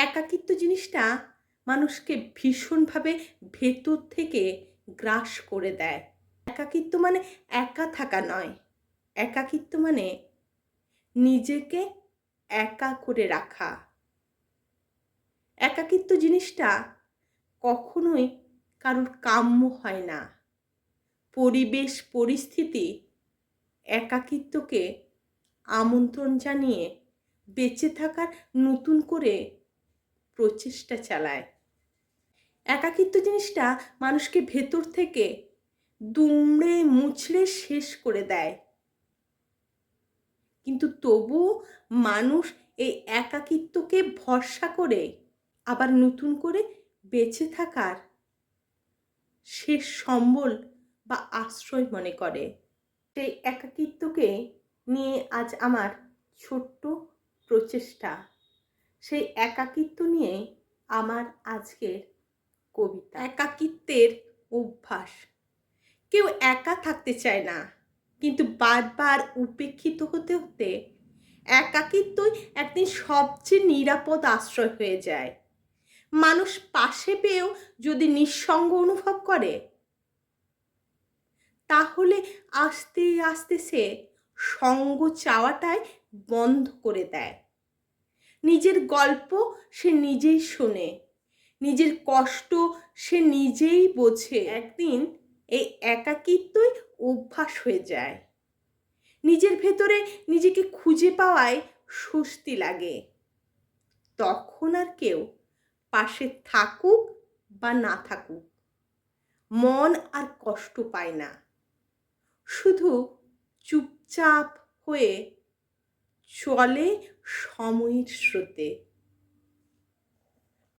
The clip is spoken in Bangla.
একাকিত্ব জিনিসটা মানুষকে ভীষণভাবে ভেতর থেকে গ্রাস করে দেয়। একাকিত্ব মানে একা থাকা নয়, একাকিত্ব মানে নিজেকে একা করে রাখা। একাকিত্ব জিনিসটা কখনোই কারোর কাম্য হয় না। পরিবেশ পরিস্থিতি একাকিত্বকে আমন্ত্রণ জানিয়ে বেঁচে থাকার নতুন করে প্রচেষ্টা চালায়। একাকিত্ব জিনিসটা মানুষকে ভেতর থেকে দুমড়ে মুচড়ে শেষ করে দেয়, কিন্তু তবুও মানুষ এই একাকিত্বকে ভরসা করে আবার নতুন করে বেঁচে থাকার শেষ সম্বল বা আশ্রয় মনে করে। সেই একাকিত্বকে নিয়ে আজ আমার ছোট্ট প্রচেষ্টা। সেই একাকিত্ব নিয়ে আমার আজকের কবিতা। একাকিত্বের অভ্যাস। কেউ একা থাকতে চায় না, কিন্তু বারবার উপেক্ষিত হতে হতে একাকিত্বই একদিন সবচেয়ে নিরাপদ আশ্রয় হয়ে যায়। মানুষ পাশে পেয়েও যদি নিঃসঙ্গ অনুভব করে, তাহলে আস্তে আস্তে সে সঙ্গ চাওয়াটাই বন্ধ করে দেয়। নিজের গল্প সে নিজেই শোনে, নিজের কষ্ট সে নিজেই বোঝে। একদিন এই একাকিত্বই অভ্যাস হয়ে যায়। নিজের ভেতরে নিজেকে খুঁজে পাওয়ায় স্বস্তি লাগে। তখন আর কেউ পাশে থাকুক বা না থাকুক, মন আর কষ্ট পায় না। শুধু চুপচাপ হয়ে চলে সময়ের স্রোতে।